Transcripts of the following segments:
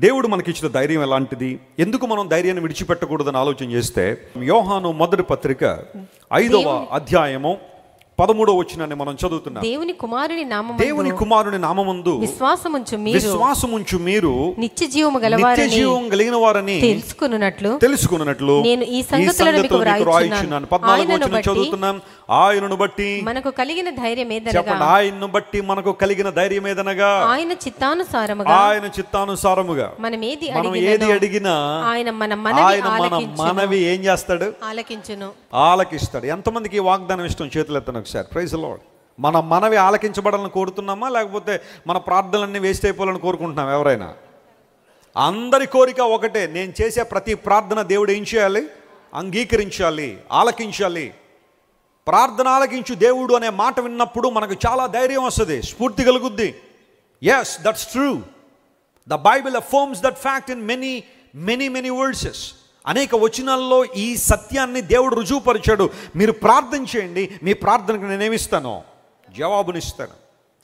దేవుడు మనకిచ్చిన ధైర్యం ఎలాంటిది, ఎందుకు మనం ధైర్యాన్ని విడిచిపెట్టకూడదని ఆలోచన చేస్తే, యోహాను మొదటి పత్రిక 5వ అధ్యాయము 13వ వచనాన్ని మనం చదువుతున్నాం. దేవుని కుమారుని నామమందు విశ్వాసముంచు మీరు నిత్య జీవము కలిగిన వారని తెలుసుకున్నట్లు నేను ఈ సంగతులను మీకు వ్రాయుచున్నాను. 14వ వచనం చదువుతున్నాం. ఆయనను బట్టి మనకు కలిగిన ఆయనను బట్టి మనకు కలిగిన ధైర్యం ఏదనగా ఆయన చిత్తానుసారముగా మనం ఏది అడిగినా ఆయన మన మనవి ఏం చేస్తాడు? ఆలకించును. ఎంతమందికి వాగ్దానం ఇష్టం? చేతులు ఎత్తండి ఒకసారి. Praise the Lord. మన మనవి ఆలకించబడాలని కోరుతున్నామా, లేకపోతే మన ప్రార్థనలన్నీ వేస్ట్ అయిపోవాలని కోరుకుంటున్నాం? ఎవరైనా అందరి కోరిక ఒకటే, నేను చేసే ప్రతి ప్రార్థన దేవుడు ఏం చేయాలి? అంగీకరించాలి, ఆలకించాలి. ప్రార్థన ఆలకించు దేవుడు అనే మాట విన్నప్పుడు మనకు చాలా ధైర్యం వస్తుంది, స్ఫూర్తి కలుగుద్ది. Yes, that's true. The Bible affirms that fact in many verses. అనేక వచనాల్లో ఈ సత్యాన్ని దేవుడు రుజువుపరిచాడు. మీరు ప్రార్థన చేయండి, మీ ప్రార్థనకు నేనేమిస్తాను? జవాబునిస్తాను.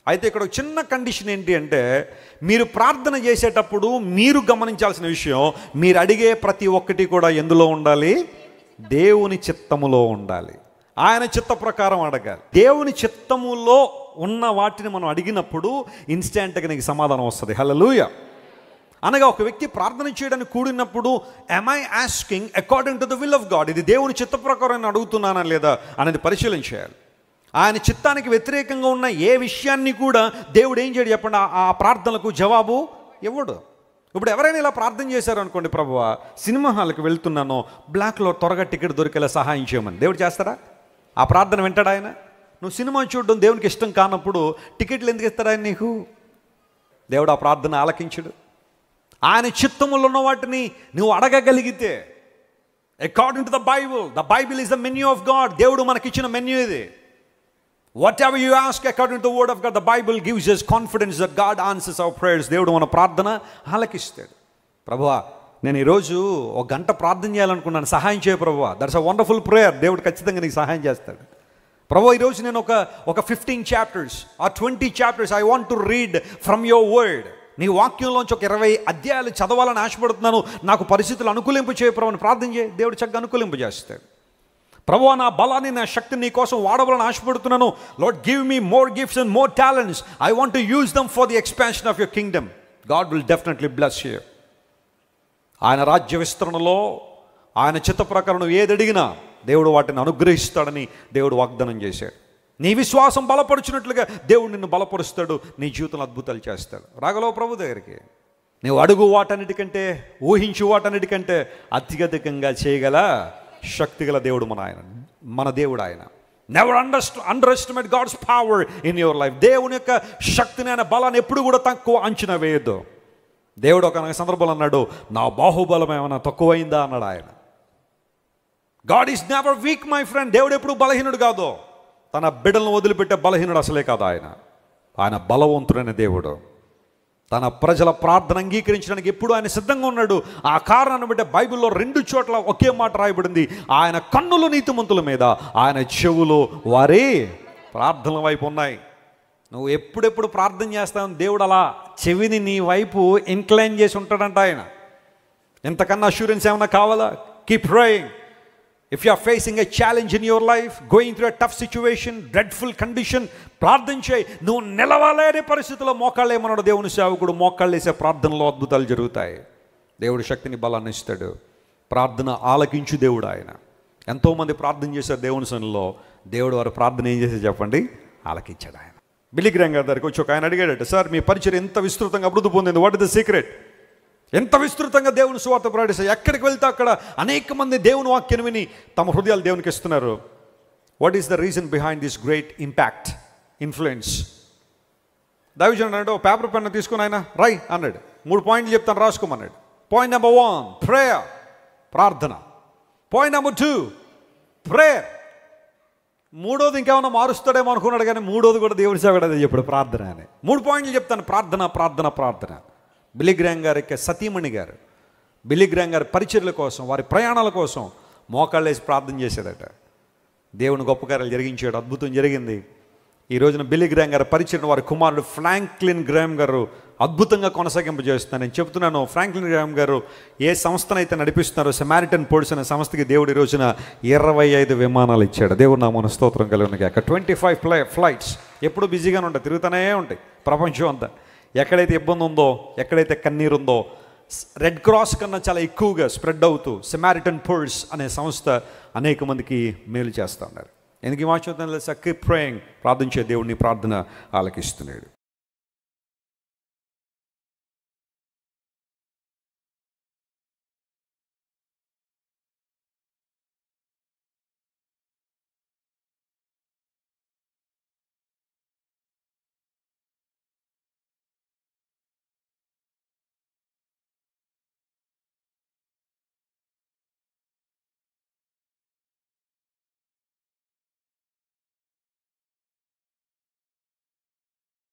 అయితే ఇక్కడ ఒక చిన్న కండిషన్ ఏంటి అంటే, మీరు ప్రార్థన చేసేటప్పుడు మీరు గమనించాల్సిన విషయం, మీరు అడిగే ప్రతి ఒక్కటి కూడా ఎందులో ఉండాలి? దేవుని చిత్తములో ఉండాలి. ఆయన చిత్త ప్రకారం అడగాలి. దేవుని చిత్తములో ఉన్న వాటిని మనం అడిగినప్పుడు ఇన్స్టెంట్గా నీకు సమాధానం వస్తుంది. హల్లెలూయా. అనగా ఒక వ్యక్తి ప్రార్థన చేయడానికి కూడినప్పుడు am I asking according to the will of God? ఇది దేవుని చిత్త ప్రకారం అడుగుతున్నానా లేదా అనేది పరిశీలన చేయాలి. ఆయన చిత్తానికి వ్యతిరేకంగా ఉన్న ఏ విషయాన్ని కూడా దేవుడు ఏం చేయడు చెప్పండి, ఆ ప్రార్థనలకు జవాబు ఇవ్వడు. ఇప్పుడు ఎవరైనా ఇలా ప్రార్థన చేశారు అనుకోండి, ప్రభువా సినిమా హాల్కి వెళ్తున్నాను, బ్లాక్లో త్వరగా టికెట్ దొరికేలా సహాయం చేయమని, దేవుడు చేస్తారా? ఆ ప్రార్థన వింటాడు ఆయన? నువ్వు సినిమా చూడడం దేవునికి ఇష్టం కానప్పుడు టికెట్లు ఎందుకు ఇస్తాడు ఆయన నీకు? దేవుడు ఆ ప్రార్థన ఆలకించడు. ఆయన చిత్తములో ఉన్న వాటిని నువ్వు అడగగలిగితే, according to the Bible is the menu of God. దేవుడు మనకిచ్చిన మెన్యూ ఇది. Whatever you ask according to the word of God, the Bible gives us confidence that God answers our prayers. దేవుడు మన ప్రార్థన ఆలకిస్తాడు. ప్రభువా నేను ఈరోజు 1 గంట ప్రార్థన చేయాలనుకున్నాను, సహాయం చేయ ప్రభువా. That's a wonderful prayer. దేవుడు ఖచ్చితంగా నీకు సహాయం చేస్తాడు. ప్రభువా ఈరోజు నేను ఒక 15 chapters or 20 chapters I want to read from your word. నీ వాక్యంలోంచి ఒక 20 అధ్యాయాలు చదవాలని ఆశపడుతున్నాను, నాకు పరిస్థితులు అనుకూలింపు చేయ ప్రభుని ప్రార్థన చేయి. దేవుడు చక్కగా అనుకూలింపు చేస్తాడు. ప్రభువా నా బలాన్ని, నా శక్తిని నీ కోసం వాడవాలని ఆశపడుతున్నాను. Lord give me more gifts and more talents. I want to use them for the expansion of your Kingdom. God will definitely bless you. ఆయన రాజ్య విస్తరణలో ఆయన చిత్త ప్రకారం నువ్వు ఏది అడిగినా దేవుడు వాటిని అనుగ్రహిస్తాడని దేవుడు వాగ్దానం చేశాడు. నీ విశ్వాసం బలపరుచినట్లుగా దేవుడు నిన్ను బలపరుస్తాడు, నీ జీవితంలో అద్భుతాలు చేస్తాడు. రాగలవు ప్రభు దగ్గరికి. నువ్వు అడుగు వాటన్నిటికంటే, ఊహించు వాటన్నిటికంటే అత్యధికంగా చేయగల శక్తి గల దేవుడు మన దేవుడు ఆయన. Never underestimate God's power in your life. దేవుని యొక్క శక్తిని, ఆయన బలాన్ని ఎప్పుడు కూడా తక్కువ అంచనా వేయద్దు. దేవుడు ఒక సందర్భంలో అన్నాడు, నా బాహుబలం ఏమైనా తక్కువైందా అన్నాడు ఆయన. God is never week my friend. దేవుడు ఎప్పుడు బలహీనుడు కాదు. తన బిడ్డలను వదిలిపెట్టే బలహీనుడు అసలే కాదు ఆయన బలవంతుడైన దేవుడు. తన ప్రజల ప్రార్థన అంగీకరించడానికి ఎప్పుడు ఆయన సిద్ధంగా ఉన్నాడు. ఆ కారణాన్ని బట్టి బైబిల్లో 2 చోట్ల ఒకే మాట రాయబడింది, ఆయన కన్నులు నీతిమంతుల మీద, ఆయన చెవులు వారి ప్రార్థనల వైపు ఉన్నాయి. నువ్వు ఎప్పుడెప్పుడు ప్రార్థన చేస్తావు, దేవుడు అలా చెవిని నీ వైపు ఇన్క్లైన్ చేసి ఉంటాడంట ఆయన. ఎంతకన్నా అష్యూరెన్స్ ఏమన్నా కావాలా? Keep praying. If you are facing a challenge in your life, going through a tough situation, dreadful condition, ప్రార్థన చేయి. నువ్వు నిలవలేని పరిస్థితుల్లో మోకాళ్ళు ఏమన్నాడు దేవుని సేవకుడు, మోకాళ్ళు వేసే ప్రార్థనలో అద్భుతాలు జరుగుతాయి. దేవుడు శక్తిని బలాన్ని ఇస్తాడు. ప్రార్థన ఆలకించు దేవుడు ఆయన. ఎంతోమంది ప్రార్థన చేశారు దేవుని సన్నిధిలో. దేవుడు వారి ప్రార్థన ఏం చేసి చెప్పండి, ఆలకించాడు ఆయన. బిల్లీ గ్రాహం గారి దగ్గరికి వచ్చి ఒక ఆయన అడిగాడట, సార్ మీ పరిచయం ఎంత విస్తృతంగా అభివృద్ధి పొందింది, వాట్ ఇస్ ద సీక్రెట్? ఎంత విస్తృతంగా దేవుని సువార్త ప్రకటిస్తారు, ఎక్కడికి వెళ్తే అక్కడ అనేక మంది దేవుని వాక్యం విని తమ హృదయాలు దేవునికి ఇస్తున్నారు. What is the reason behind this great impact, influence? దైవజనుడు అన్నాడు, పేపర్ పెన్ తీసుకుని ఆయన రై అన్నాడు. 3 పాయింట్లు చెప్తాను, రాసుకోమన్నాడు. పాయింట్ నెంబర్ 1 ప్రేయర్, ప్రార్థన. Point number 2 prayer. 3వది ఇంకేమన్నా మారుస్తాడేమో అనుకున్నాడు, కానీ 3వది కూడా దేవుని సేవకుడు అదే చెప్పాడు, ప్రార్థన అని. 3 పాయింట్లు చెప్తాను, ప్రార్థన ప్రార్థన ప్రార్థన. బిల్లీ గ్రాహం గారి సతీమణి గారు బిల్లీ గ్రాహం గారి పరిచర్ల కోసం, వారి ప్రయాణాల కోసం మోకాళ్ళేసి ప్రార్థన చేశాడట. దేవుని గొప్ప కార్యాలు జరిగించాడు, అద్భుతం జరిగింది. ఈ రోజున బిల్లీ గ్రామ్ గారు పరిచయం వారి కుమారుడు ఫ్రాంక్లిన్ గ్రామ్ గారు అద్భుతంగా కొనసాగింపజేస్తున్నాను. నేను చెప్తున్నాను, ఫ్రాంక్లిన్ గ్రామ్ గారు ఏ సంస్థనైతే నడిపిస్తున్నారో సమారిటన్ పోర్ట్స్ అనే సంస్థకి దేవుడు ఈ రోజున 25 విమానాలు ఇచ్చాడు. దేవుడు నామమున స్తోత్రం కలుగును గాక. 25 ఫ్లైట్స్ ఎప్పుడు బిజీగానే ఉంటాయి, తిరుగుతూనే ఉంటాయి ప్రపంచం అంతా. ఎక్కడైతే ఇబ్బంది ఉందో, ఎక్కడైతే కన్నీరు ఉందో, రెడ్ క్రాస్ కన్నా చాలా ఎక్కువగా స్ప్రెడ్ అవుతూ సమారిటన్ పోర్ట్స్ అనే సంస్థ అనేక మందికి మేలు చేస్తూ ఉన్నారు. ఎందుకు ఈ వాక్యం తెలుసా? కీప్ ప్రేయింగ్, ప్రార్థించే దేవుడిని ప్రార్థన ఆలకిస్తున్నాడు.